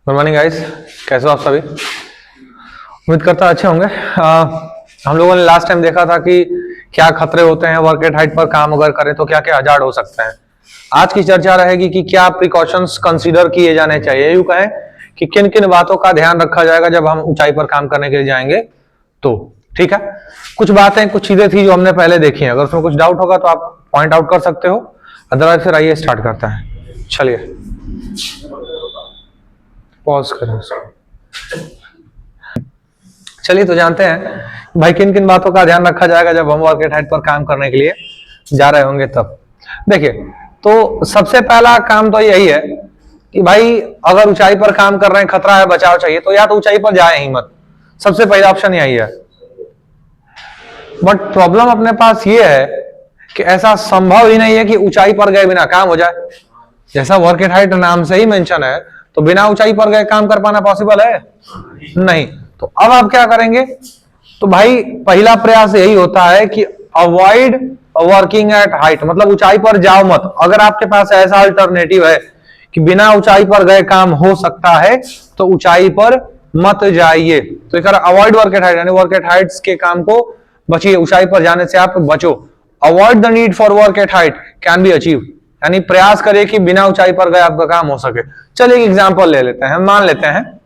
Good morning guys, कैसे हो आप सभी। उम्मीद करता अच्छे होंगे। हम लोगों ने लास्ट टाइम देखा था कि क्या खतरे होते हैं वर्क एट हाइट पर काम अगर करें तो क्या क्या हजार्ड हो सकते हैं। आज की चर्चा रहेगी कि क्या प्रिकॉशंस कंसीडर किए जाने चाहिए। यूं कहें कि किन किन बातों का ध्यान रखा जाएगा जब हम ऊंचाई पर काम करने के लिए जाएंगे। तो ठीक है, कुछ बातें कुछ चीजें थी जो हमने पहले देखी हैं। अगर उसमें कुछ डाउट होगा तो आप पॉइंट आउट कर सकते हो, अदरवाइज फिर आइए स्टार्ट करते हैं। चलिए पॉज करें उसको। चलिए तो जानते हैं भाई किन किन बातों का ध्यान रखा जाएगा जब हम वर्क एट हाइट पर काम करने के लिए जा रहे होंगे। तब देखिए, तो सबसे पहला काम तो यही है कि भाई अगर ऊंचाई पर काम कर रहे हैं, खतरा है, बचाव चाहिए, तो या तो ऊंचाई पर जाए ही मत। सबसे पहला ऑप्शन यही है। बट प्रॉब्लम अपने पास ये है कि ऐसा संभव ही नहीं है कि ऊंचाई पर गए बिना काम हो जाए। जैसा वर्क एट हाइट नाम से ही मेंशन है, तो बिना ऊंचाई पर गए काम कर पाना पॉसिबल है नहीं। तो अब आप क्या करेंगे, तो भाई पहला प्रयास यही होता है कि अवॉइड वर्किंग एट हाइट, मतलब ऊंचाई पर जाओ मत। अगर आपके पास ऐसा अल्टरनेटिव है कि बिना ऊंचाई पर गए काम हो सकता है तो ऊंचाई पर मत जाइए। तो एक अवॉइड वर्क एट हाइट, यानी वर्क एट हाइट्स के काम को बचिए, ऊंचाई पर जाने से आप बचो। Avoid the need for work at height can be achieve, यानी प्रयास करिए कि बिना ऊंचाई पर गए आपका काम हो सके। चलिए एक एग्जांपल ले लेते हैं। मान लेते हैं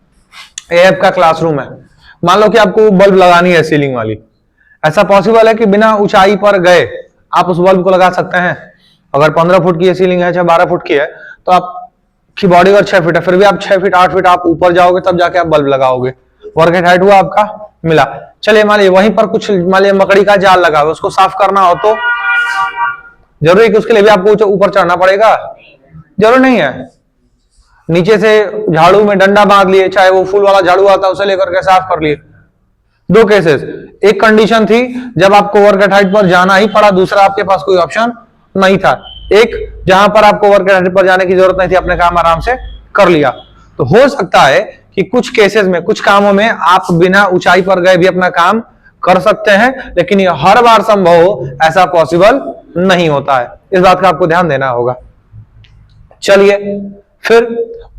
ये आपका क्लासरूम है। मान लो कि आपको बल्ब लगानी है सीलिंग वाली। ऐसा पॉसिबल है कि बिना ऊंचाई पर गए आप उस बल्ब को लगा सकते हैं। अगर 15 फुट की सीलिंग है, चाहे 12 फुट की है, तो आपकी बॉडी अगर 6 फीट है, फिर भी आप 6 फीट 8 फीट आप ऊपर जाओगे तब जाके आप बल्ब लगाओगे। वर्क एट हाइट हुआ आपका, मिला। चलिए मान लीजिए वहीं पर कुछ मान लीजिए मकड़ी का जाल लगा हुआ, उसको साफ करना हो तो जरूरी कि उसके लिए भी आपको ऊपर चढ़ना पड़ेगा? जरूर नहीं है। नीचे से झाड़ू में डंडा बांध लिए, चाहे वो फूल वाला झाड़ू आता है उसे लेकर के साफ कर लिए। दो केसेस, एक कंडीशन थी जब आपको वर्क एट हाइट पर जाना ही पड़ा, दूसरा आपके पास कोई ऑप्शन नहीं था। एक जहां पर आपको वर्क एट हाइट पर जाने की जरूरत नहीं थी, अपने काम आराम से कर लिया। तो हो सकता है कि कुछ केसेस में, कुछ कामों में आप बिना ऊंचाई पर गए भी अपना काम कर सकते हैं, लेकिन ये हर बार संभव हो ऐसा पॉसिबल नहीं होता है। इस बात का आपको ध्यान देना होगा। चलिए फिर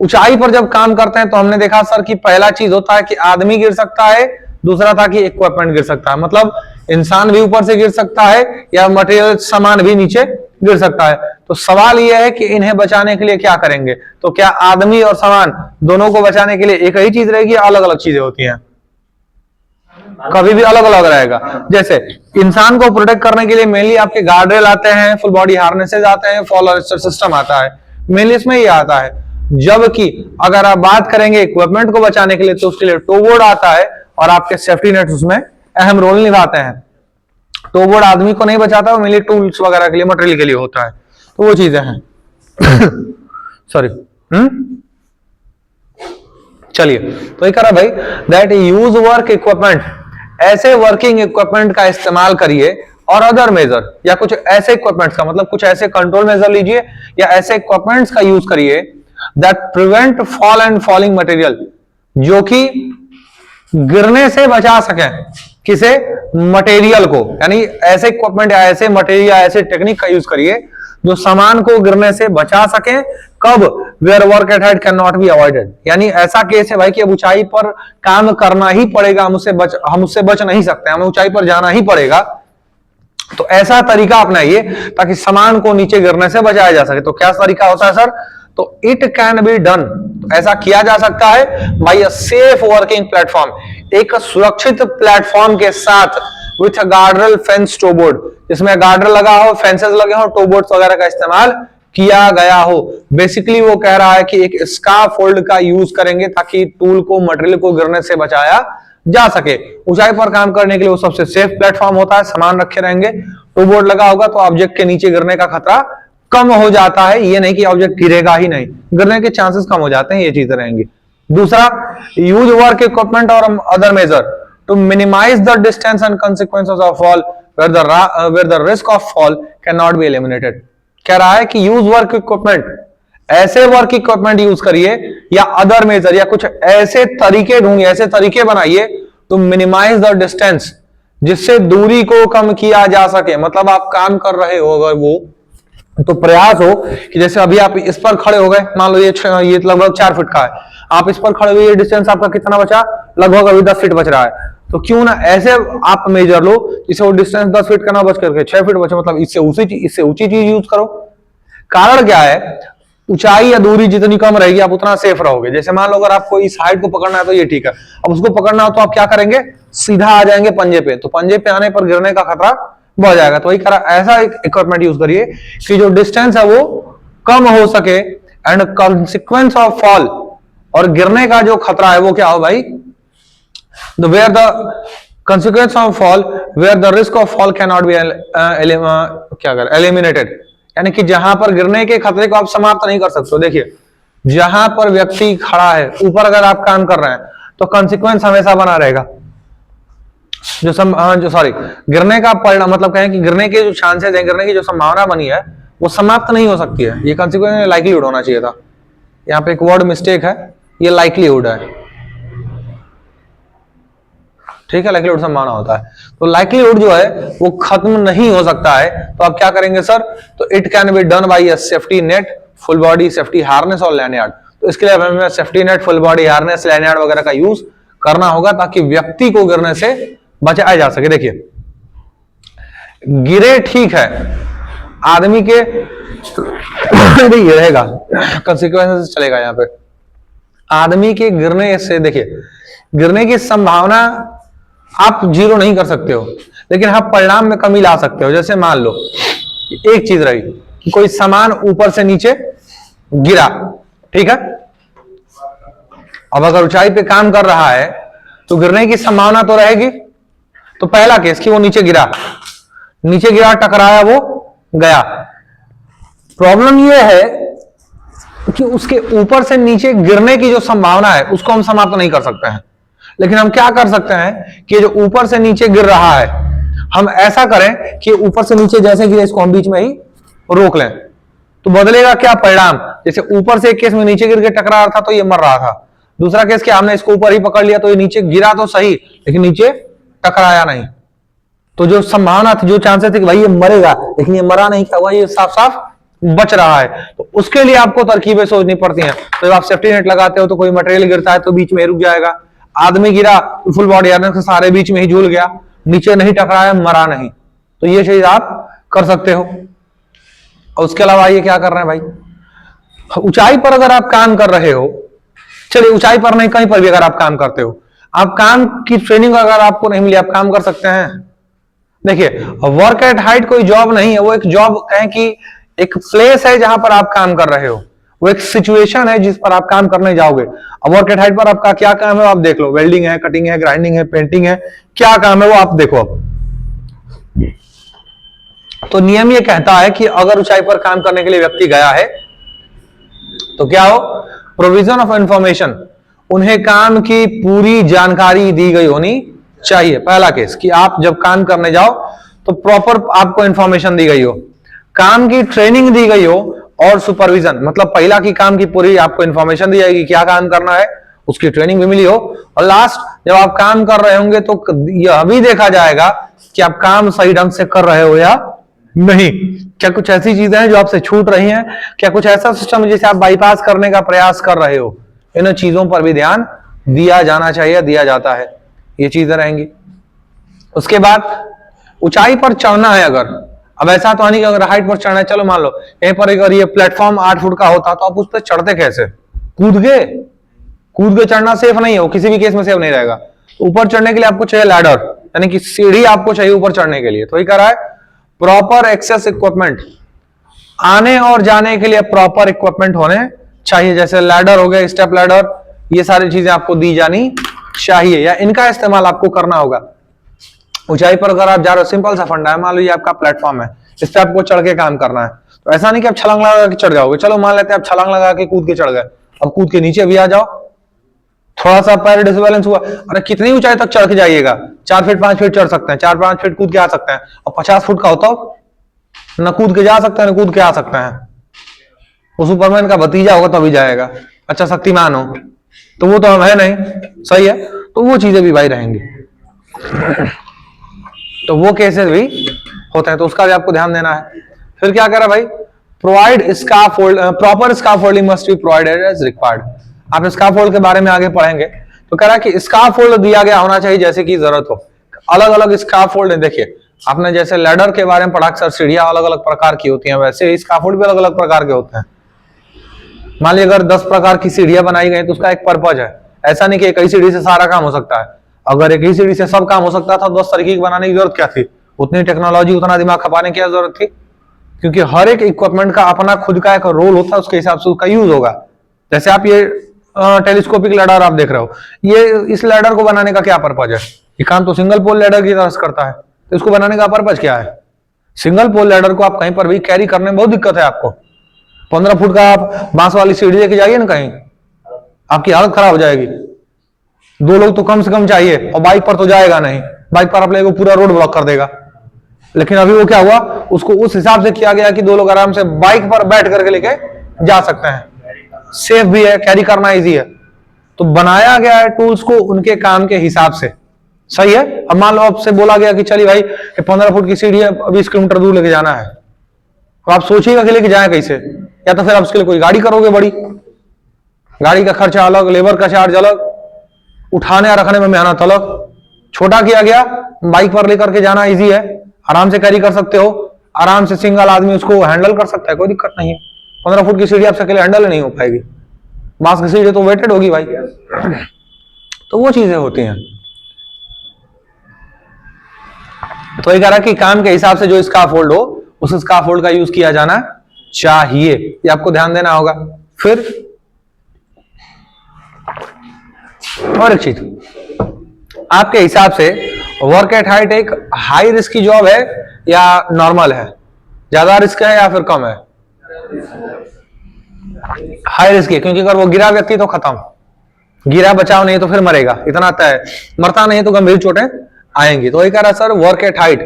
ऊंचाई पर जब काम करते हैं तो हमने देखा सर कि पहला चीज होता है कि आदमी गिर सकता है, दूसरा था कि इक्विपमेंट गिर सकता है। मतलब इंसान भी ऊपर से गिर सकता है या मटेरियल सामान भी नीचे गिर सकता है। तो सवाल यह है कि इन्हें बचाने के लिए क्या करेंगे। तो क्या आदमी और सामान दोनों को बचाने के लिए एक ही चीज रहेगी या अलग अलग चीजें होती हैं? कभी भी अलग अलग रहेगा। जैसे इंसान को प्रोटेक्ट करने के लिए मेनली आपके गार्डरेल आते हैं, फुल बॉडी हार्नेसेस आते हैं, फॉल अरेस्टर सिस्टम आता है, मेनली इसमें ये आता है। जबकि अगर आप बात करेंगे इक्विपमेंट को बचाने के लिए तो उसके लिए टो बोर्ड आता है और आपके सेफ्टी नेट उसमें अहम रोल निभाते हैं। टो बोर्ड आदमी को नहीं बचाता, वो मेनली टूल्स वगैरह के लिए, मटेरियल के लिए होता है। तो वो चीजें हैं। सॉरी। चलिए तो ये कह रहा भाई दैट यूज वर्क इक्विपमेंट, ऐसे वर्किंग इक्विपमेंट का इस्तेमाल करिए, और अदर मेजर, या कुछ ऐसे इक्विपमेंट्स का, मतलब कुछ ऐसे कंट्रोल मेजर लीजिए या ऐसे इक्विपमेंट्स का यूज करिए that prevent fall and falling material, जो कि गिरने से बचा सके। किसे? मटेरियल को। यानी ऐसे इक्विपमेंट या ऐसे मटेरियल या ऐसे टेक्निक का यूज करिए जो सामान को गिरने से बचा सके। कब? Where work at height can not be avoided, यानी ऐसा केस है भाई कि अब ऊंचाई पर काम करना ही पड़ेगा, हम उससे बच नहीं सकते, हमें ऊंचाई पर जाना ही पड़ेगा। तो ऐसा तरीका अपनाइए ताकि सामान को नीचे गिरने से बचाया जा सके। तो क्या तरीका होता है सर? तो इट कैन बी डन, ऐसा किया जा सकता है by a safe working platform, एक सुरक्षित प्लेटफॉर्म के साथ, with a guardrail fence toe board, जिसमें गार्डरेल लगा हो, फेंसेस लगे हो, टो बोर्ड्स वगैरह का इस्तेमाल किया गया हो। बेसिकली वो कह रहा है कि एक स्काफोल्ड का यूज करेंगे ताकि टूल को, मटेरियल को गिरने से बचाया जा सके। ऊंचाई पर काम करने के लिए वो सबसे सेफ प्लेटफॉर्म होता है, सामान रखे रहेंगे, टो बोर्ड लगा होगा तो ऑब्जेक्ट के नीचे गिरने का खतरा कम हो जाता है। ये नहीं कि ऑब्जेक्ट गिरेगा ही नहीं, गिरने के चांसेस कम हो जाते हैं, ये चीजें रहेंगी। दूसरा, यूज वर्क इक्विपमेंट और other measure to minimize the distance and consequences of fall where the risk of fall cannot be eliminated। कह रहा है कि यूज वर्क इक्विपमेंट, ऐसे वर्क इक्विपमेंट यूज करिए या अदर मेजर, या कुछ ऐसे तरीके ढूंढिए, ऐसे तरीके बनाइए तो मिनिमाइज द डिस्टेंस, जिससे दूरी को कम किया जा सके। मतलब आप काम कर रहे हो, अगर वो तो प्रयास हो कि जैसे अभी आप इस पर खड़े हो गए, मान लो ये लगभग 4 फीट का है, आप इस पर खड़े हुए, ये डिस्टेंस आपका कितना बचा, लगभग अभी 10 फीट बच रहा है। तो क्यों ना ऐसे आप मेजर लो जिससे वो डिस्टेंस 10 फीट का ना बच करके 6 फीट बचे, मतलब इससे ऊंची चीज यूज करो। कारण क्या है, ऊंचाई या दूरी जितनी कम रहेगी आप उतना सेफ रहोगे। जैसे मान लो अगर आपको इस हाइट को पकड़ना है तो ये ठीक है, अब उसको पकड़ना हो तो आप क्या करेंगे, सीधा आ जाएंगे पंजे पे, तो पंजे पे आने पर गिरने का खतरा बढ़ जाएगा। तो वही करा, ऐसा एक इक्विपमेंट यूज करिए कि जो डिस्टेंस है वो कम हो सके, एंड कॉन्सिक्वेंस ऑफ फॉल, और गिरने का जो खतरा है वो क्या हो भाई, where the consequence of fall where the risk of fall cannot be eliminated, यानी कि जहां पर गिरने के खतरे को आप समाप्त नहीं कर सकते। देखिए जहां पर व्यक्ति खड़ा है, ऊपर अगर आप काम कर रहे हैं तो कॉन्सिक्वेंस हमेशा बना रहेगा। गिरने का परिणाम, मतलब कहें कि गिरने के जो चांसेस है, गिरने की जो संभावना बनी है वो समाप्त नहीं हो सकती है। ये कॉन्सिक्वेंस लाइक्लीहुड होना चाहिए था, यहाँ पे एक वर्ड मिस्टेक है, ये लाइक्लीहुड है, ठीक है, लाइक्लीहुड संभावना होता है। तो लाइक्लीहुड जो है वो खत्म नहीं हो सकता है। तो आप क्या करेंगे सर, तो it can be done by a safety net, full body safety harness और लैनियार्ड। तो इसके लिए हमें safety net, full body harness, lanyard वगैरह का यूज करना होगा ताकि व्यक्ति को गिरने से बचाया जा सके। देखिए गिरे ठीक है, आदमी के ये रहेगा कंसिक्वेंसेस चलेगा यहाँ पे, आदमी के गिरने से, देखिए गिरने की संभावना आप जीरो नहीं कर सकते हो, लेकिन आप परिणाम में कमी ला सकते हो। जैसे मान लो एक चीज रही कि कोई सामान ऊपर से नीचे गिरा, ठीक है, अब अगर ऊंचाई पे काम कर रहा है तो गिरने की संभावना तो रहेगी। तो पहला केस कि वो नीचे गिरा, टकराया, वो गया। प्रॉब्लम ये है कि उसके ऊपर से नीचे गिरने की जो संभावना है उसको हम समाप्त नहीं कर सकते हैं, लेकिन हम क्या कर सकते हैं कि जो ऊपर से नीचे गिर रहा है हम ऐसा करें कि ऊपर से नीचे जैसे गिरे इसको हम बीच में ही रोक लें, तो बदलेगा क्या परिणाम। जैसे ऊपर से एक केस में नीचे गिर के टकरा रहा था तो ये मर रहा था, दूसरा केस क्या, हमने इसको ऊपर ही पकड़ लिया तो ये नीचे गिरा तो सही लेकिन नीचे टकराया नहीं। तो जो संभावना थी, जो चांसेस थे कि भाई ये मरेगा, लेकिन ये मरा नहीं, क्या हुआ, ये साफ साफ बच रहा है। तो उसके लिए आपको तरकीबें सोचनी पड़ती हैं। तो जब आप सेफ्टी नेट लगाते हो तो कोई मटेरियल गिरता है तो बीच में रुक जाएगा, आदमी गिरा तो फुल बॉडी हार्नेस के सारे बीच में ही झूल गया, नीचे नहीं टकराया, मरा नहीं। तो ये चीज आप कर सकते हो। और उसके अलावा ये क्या कर रहे हैं भाई, ऊंचाई पर अगर आप काम कर रहे हो, चलिए ऊंचाई पर नहीं, कहीं पर भी अगर आप काम करते हो, आप काम की ट्रेनिंग अगर आपको नहीं मिली, आप काम कर सकते हैं। देखिए वर्क एट हाइट कोई जॉब नहीं है, वो एक जॉब कहें कि एक प्लेस है जहां पर आप काम कर रहे हो, वो एक सिचुएशन है जिस पर आप काम करने जाओगे। अब वर्क एट हाइट पर आपका क्या काम है आप देख लो, वेल्डिंग है, कटिंग है, ग्राइंडिंग है, पेंटिंग है, क्या काम है वो आप देखो। अब तो नियम ये कहता है कि अगर ऊंचाई पर काम करने के लिए व्यक्ति गया है तो क्या हो, प्रोविजन ऑफ इंफॉर्मेशन, उन्हें काम की पूरी जानकारी दी गई होनी चाहिए। पहला केस कि आप जब काम करने जाओ तो प्रॉपर आपको इंफॉर्मेशन दी गई हो, काम की ट्रेनिंग दी गई हो, और सुपरविजन, मतलब पहला की काम की पूरी आपको इंफॉर्मेशन दी जाएगी, क्या काम करना है उसकी ट्रेनिंग भी मिली हो, और लास्ट जब आप काम कर रहे होंगे तो यह भी देखा जाएगा कि आप काम सही ढंग से कर रहे हो या नहीं। क्या कुछ ऐसी चीजें हैं जो आपसे छूट रही हैं, क्या कुछ ऐसा सिस्टम है जिसे आप बाईपास करने का प्रयास कर रहे हो, इन चीजों पर भी ध्यान दिया जाना चाहिए, दिया जाता है, ये चीजें रहेंगी। उसके बाद ऊंचाई पर चढ़ना है, अगर अब ऐसा तो नहीं कि अगर हाइट पर चढ़ना है, चलो मान लो यहीं पर अगर ये प्लेटफॉर्म 8 फुट का होता तो आप उस पर चढ़ते कैसे, कूद के चढ़ना सेफ नहीं है, वो किसी भी केस में सेफ नहीं रहेगा। ऊपर चढ़ने के लिए आपको चाहिए लैडर, यानी कि सीढ़ी आपको चाहिए ऊपर चढ़ने के लिए। तो ये कह रहा है प्रॉपर एक्सेस इक्विपमेंट, आने और जाने के लिए प्रॉपर इक्विपमेंट होने चाहिए, जैसे लैडर हो गया, स्टेप लैडर, ये सारी चीजें आपको दी जानी चाहिए या इनका इस्तेमाल आपको करना होगा। ऊंचाई पर अगर आप जा रहे हो, सिंपल सा फंडा है, मान लो ये आपका प्लेटफॉर्म है, इस पे आपको चढ़ के काम करना है, तो ऐसा नहीं कि आप छलांग लगा के चढ़ जाओगे। चलो मान लेते हैं आप छलांग लगा के कूद के चढ़ गए, अब कूद के नीचे भी आ जाओ, थोड़ा सा पैर डिसबैलेंस हुआ, अरे कितनी ऊंचाई तक चढ़ के जाइएगा, 4 फीट 5 फीट चढ़ सकते हैं, 4-5 फीट कूद के आ सकते हैं, और 50 फुट का होता हो न कूद के जा सकते हैं, न कूद के आ सकते हैं। वो सुपरमैन का भतीजा होगा तभी जाएगा, अच्छा शक्तिमान हो, तो वो तो हम है नहीं, सही है, तो वो चीजें भी भाई रहेंगी, तो वो केसेस भी होते हैं, तो उसका भी आपको ध्यान देना है। फिर क्या करा भाई, provide scaffold, proper scaffolding must be provided as required. आप स्काफोल्ड के बारे में आगे पढ़ेंगे। तो कह रहा है कि स्काफोल्ड दिया गया होना चाहिए जैसे कि जरूरत हो। अलग अलग स्काफोल्ड है, देखिए आपने जैसे लैडर के बारे में पढ़ा सर, सीढ़ियां अलग अलग प्रकार की होती हैं, वैसे स्काफोल्ड भी अलग अलग प्रकार के होते हैं। मान लीजिए अगर 10 प्रकार की सीढ़ियां बनाई गई तो उसका एक पर्पज है। ऐसा नहीं कि एक ही सीढ़ी से सारा काम हो सकता है। अगर एक ही सीढ़ी से सब काम हो सकता था 10 तरीके की बनाने की जरूरत क्या थी? उतनी टेक्नोलॉजी, उतना दिमाग खपाने की जरूरत थी? क्योंकि हर एक इक्विपमेंट का अपना खुद का एक रोल होता है, उसके हिसाब से उसका यूज होगा। जैसे आप ये टेलीस्कोपिक लैडर आप देख रहे हो, ये इस लैडर को बनाने का क्या पर्पज है? ये काम तो सिंगल पोल लैडर की तरह से करता है, तो इसको बनाने का पर्पज क्या है? सिंगल पोल लैडर को आप कहीं पर भी कैरी करने में बहुत दिक्कत है आपको। 15 फुट का आप बांस वाली सीढ़ी लेके जाइए ना कहीं, आपकी हालत खराब हो जाएगी। 2 लोग तो कम से कम चाहिए, और बाइक पर तो जाएगा नहीं, बाइक पर आप लेके पूरा रोड ब्लॉक कर देगा। लेकिन अभी वो क्या हुआ, उसको उस हिसाब से किया गया कि 2 लोग आराम से बाइक पर बैठ करके लेके जा सकते हैं, सेफ भी है, कैरी करना इजी है। तो बनाया गया है टूल्स को उनके काम के हिसाब से, सही है। अब मान लो आपसे बोला गया कि चलिए भाई 15 फुट की सीढ़ी है, 20 किलोमीटर दूर लेके जाना है, तो आप सोचिएगा कि लेके जाए कैसे, या तो फिर आप उसके लिए कोई गाड़ी करोगे बड़ी, गाड़ी का खर्चा अलग, लेबर का चार्ज अलग, उठाने और रखने में मेहनत अलग। छोटा किया गया, बाइक पर लेकर के जाना इजी है, आराम से कैरी कर सकते हो, आराम से सिंगल आदमी उसको हैंडल कर सकता है, कोई दिक्कत नहीं है। 15 फुट की सीढ़ी आपसे अकेले हैंडल नहीं हो पाएगी, बांस की सीढ़ी तो वेटेड होगी भाई। तो वो चीजें होती हैं। तो ये कह रहा है कि काम के हिसाब से जो स्काफोल्ड हो, उस स्काफोल्ड का यूज किया जाना चाहिए, ये आपको ध्यान देना होगा। फिर और एक चीज, आपके हिसाब से वर्क एट हाइट एक हाई रिस्क की जॉब है या नॉर्मल है? ज्यादा रिस्क है या फिर कम है? हाई रिस्क है, क्योंकि अगर वो गिरा व्यक्ति तो खत्म, गिरा बचाव नहीं तो फिर मरेगा, इतना तय। मरता नहीं तो गंभीर चोटें आएंगी। तो ये कह रहा है sir work at height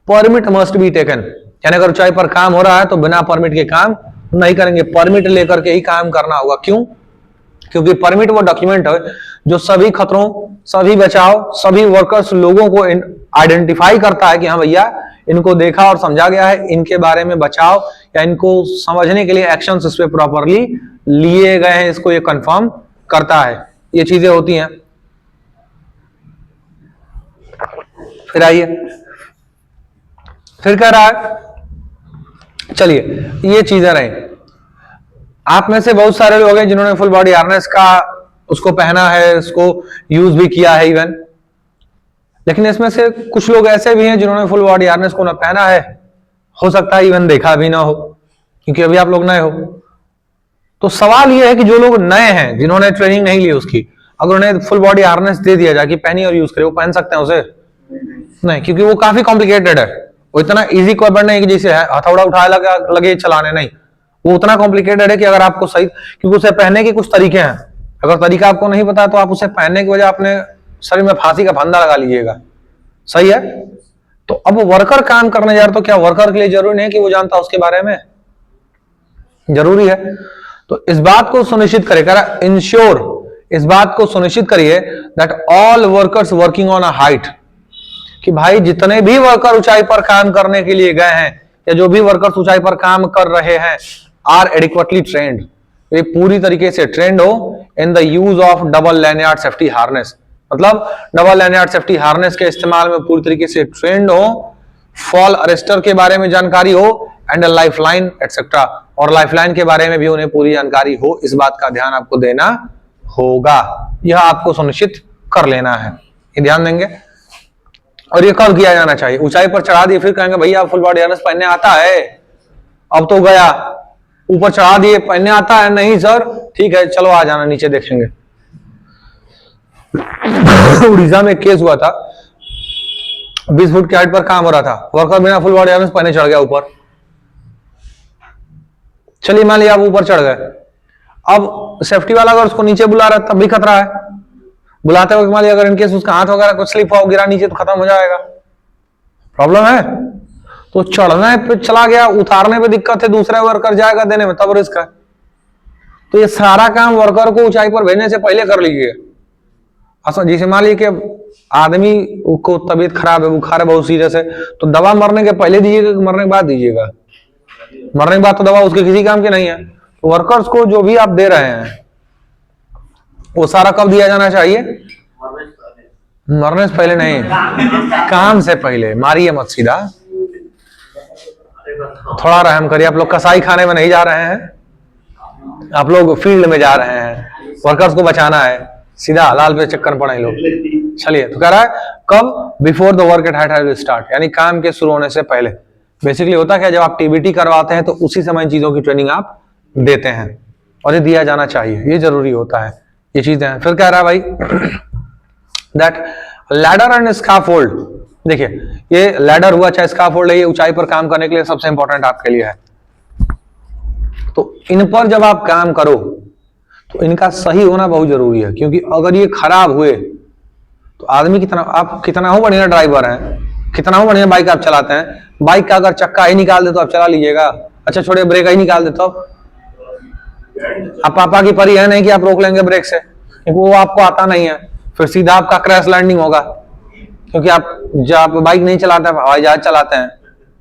permit must be taken, यानी अगर ऊंचाई पर काम हो रहा है तो बिना परमिट के काम नहीं करेंगे, परमिट लेकर के ही काम करना होगा। क्यों? क्योंकि परमिट वो डॉक्यूमेंट है जो सभी खतरों, सभी बचाव, सभी वर्कर्स लोगों को आइडेंटिफाई करता है कि हाँ भैया इनको देखा और समझा गया है, इनके बारे में बचाव या इनको समझने के लिए एक्शंस इस पे प्रॉपरली लिए गए हैं, इसको ये कंफर्म करता है। ये चीजें होती हैं। फिर आइए, फिर कह रहा है, चलिए ये चीजें रही। आप में से बहुत सारे लोग हैं जिन्होंने फुल बॉडी हार्नेस का उसको पहना है, उसको यूज भी किया है इवन, लेकिन इसमें से कुछ लोग ऐसे भी हैं जिन्होंने फुल बॉडी हार्नेस को ना पहना है, हो सकता है इवन देखा भी ना हो, क्योंकि अभी आप लोग नए हो। तो सवाल यह है कि जो लोग नए हैं, जिन्होंने ट्रेनिंग नहीं ली उसकी, अगर उन्हें फुल बॉडी हार्नेस दे दिया जाए कि पहनिए और यूज करिए, वो पहन सकते हैं उसे? नहीं, क्योंकि वो काफी कॉम्प्लिकेटेड है। वो इतना इजी इक्विपमेंट नहीं कि जैसे हथौड़ा उठाए लगे चलाने, नहीं, वो उतना कॉम्प्लिकेटेड है कि अगर आपको सही, क्योंकि उसे पहनने के कुछ तरीके हैं, अगर तरीका आपको नहीं पता तो आप उसे पहनने की वजह अपने शरीर में फांसी का फंदा लगा लीजिएगा, सही है। तो अब वर्कर काम करने जा रहा, तो क्या वर्कर के लिए जरूरी नहीं है कि वो जानता उसके बारे में? जरूरी है। तो इस बात को सुनिश्चित करेगा, इंश्योर, इस बात को सुनिश्चित करिए that all workers working on a height, कि भाई जितने भी वर्कर ऊंचाई पर काम करने के लिए गए हैं या जो भी वर्कर्स ऊंचाई पर काम कर रहे हैं आर एडिक्वेटली ट्रेंड, ये पूरी तरीके से ट्रेंड हो in the use of double lanyard safety harness, मतलब डबल लैनियार्ड सेफ्टी हार्नेस के इस्तेमाल में पूरी तरीके से ट्रेंड हो, फॉल अरेस्टर के बारे में जानकारी हो, एंड लाइफलाइन एटसेट्रा, और लाइफलाइन के बारे में भी उन्हें पूरी जानकारी हो। इस बात का ध्यान आपको देना होगा, यह आपको सुनिश्चित कर लेना है, ये ध्यान देंगे। और ये कब किया जाना चाहिए? ऊंचाई पर चढ़ा दिए फिर कहेंगे भैया फुल बॉडी हार्नेस पहनने आता है, अब तो गया, ऊपर चढ़ा दिए पहनने आता है, नहीं सर ठीक है चलो आ जाना नीचे देखेंगे। उड़ीसा में केस हुआ था, 20 फुट की हाइट पर काम हो रहा था, वर्कर बिना फुल बॉडी हार्नेस पहने चढ़ गया ऊपर। चलिए मान लिया आप ऊपर चढ़ गए, अब सेफ्टी वाला अगर उसको नीचे बुला रहा है तब भी खतरा है, बुलाते वक्त मान लिया अगर इनकेस उसका हाथ वगैरह कुछ स्लिप हो गिरा नीचे तो खत्म हो जाएगा, प्रॉब्लम है। तो चढ़ने पे चला गया, उतारने पे दिक्कत है, दूसरा वर्कर जाएगा देने में, तब रिस्क है। तो ये सारा काम वर्कर को ऊंचाई पर भेजने से पहले कर लीजिए। जैसे मान लीजिए कि आदमी को तबीयत खराब है, बुखार है बहुत सीरियस है, तो दवा मरने के पहले दीजिएगा कि मरने के बाद दीजिएगा? मरने के बाद तो दवा उसके किसी काम की नहीं है। तो वर्कर्स को जो भी आप दे रहे हैं वो सारा कब दिया जाना चाहिए? मरने से पहले नहीं, काम से पहले। मारिए मत सीधा, थोड़ा रहम करिए। आप लोग कसाई खाने में नहीं जा रहे हैं, आप लोग फील्ड में जा रहे हैं, वर्कर्स को बचाना है। सीधा हलाल पे चक्कर पड़े लोग। चलिए, तो कह रहा है कब? Before the work at height will start, यानी काम के शुरू होने से पहले। बेसिकली होता क्या, जब आप टीबीटी करवाते हैं तो उसी समय इन चीजों की ट्रेनिंग आप देते हैं और ये दिया जाना चाहिए, ये जरूरी होता है, ये चीजें। फिर कह रहा है भाई दैट लैडर एंड स्काफोल्ड। देखिए, ये लैडर हुआ चाहे स्काफोल्ड है, ये ऊंचाई पर काम करने के लिए सबसे इंपॉर्टेंट आपके लिए है। तो इन पर जब आप काम करो तो इनका सही होना बहुत जरूरी है, क्योंकि अगर ये खराब हुए तो आदमी कितना, आप कितना हो बढ़िया ड्राइवर हैं, कितना हो बढ़िया बाइक आप चलाते हैं, बाइक का अगर चक्का ही निकाल दे तो आप चला लीजिएगा। अच्छा छोड़िए, ब्रेक ही निकाल दे तो आप पापा की परी है नहीं कि आप रोक लेंगे ब्रेक से, वो आपको आता नहीं है, फिर सीधा आपका क्रैश लैंडिंग होगा। क्योंकि आप जब बाइक नहीं चलाते हैं, हवाई जहाज चलाते हैं,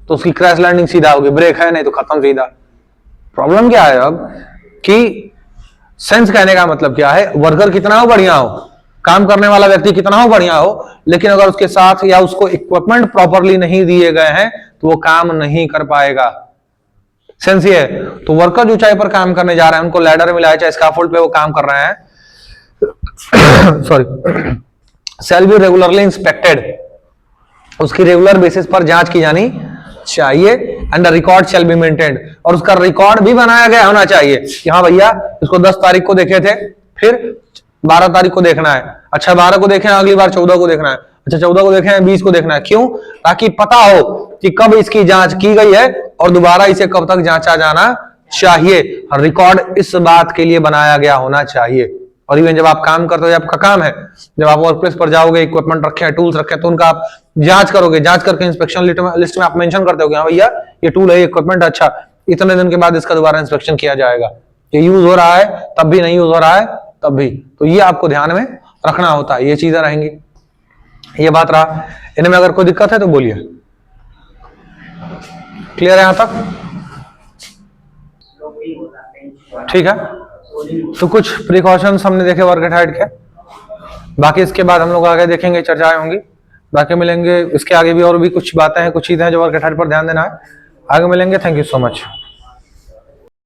तो उसकी क्रैश लैंडिंग सीधा होगी, ब्रेक है नहीं तो खत्म सीधा। प्रॉब्लम क्या है अब कि सेंस कहने का मतलब क्या है, वर्कर कितना हो बढ़िया हो, काम करने वाला व्यक्ति कितना हो बढ़िया हो, लेकिन अगर उसके साथ या उसको इक्विपमेंट प्रॉपरली नहीं दिए गए हैं तो वो काम नहीं कर पाएगा। सेंस ये है। तो वर्कर जो ऊंचाई पर काम करने जा रहे हैं, उनको लैडर मिला है, चाहे स्काफोल्ड पे वो काम कर रहे हैं, sorry, shall be regularly inspected, उसकी रेगुलर बेसिस पर जांच की जानी चाहिए। And record shall be maintained, और उसका रिकॉर्ड भी बनाया गया होना चाहिए कि हाँ भैया इसको 10 तारीख को देखे थे, फिर 12 तारीख को देखना है। अच्छा 12 को देखे, अगली बार 14 को देखना है। अच्छा 14 को देखे, 20 को देखना है। क्यों? ताकि पता हो कि कब इसकी जांच की गई है और दोबारा इसे कब तक जांचा जाना चाहिए। रिकॉर्ड इस बात के लिए बनाया गया होना चाहिए। और इवन जब आप काम करते हो, आपका काम है, जब आप वर्क प्लेस पर जाओगे, इक्विपमेंट रखे हैं, टूल्स रखे हैं, तो उनका आप जांच करोगे, जांच करके इंस्पेक्शन लिस्ट में आप मेंशन करते हो कि हाँ भैया ये टूल है, इक्विपमेंट, अच्छा इतने दिन के बाद इसका दोबारा इंस्पेक्शन किया जाएगा, ये यूज हो रहा है तब भी, नहीं यूज हो रहा है तब भी। तो ये आपको ध्यान में रखना होता है, ये चीजें रहेंगी। ये बात रहा। इनमें अगर कोई दिक्कत है तो बोलिए। क्लियर है यहां तक? ठीक है। तो कुछ प्रिकॉशंस हमने देखे वर्क एट हाइट के, बाकी इसके बाद हम लोग आगे देखेंगे, चर्चाएं होंगी, बाकी मिलेंगे। इसके आगे भी और भी कुछ बातें हैं, कुछ चीजें हैं जो वर्क एट हाइट पर ध्यान देना है। आगे मिलेंगे। Thank you so much.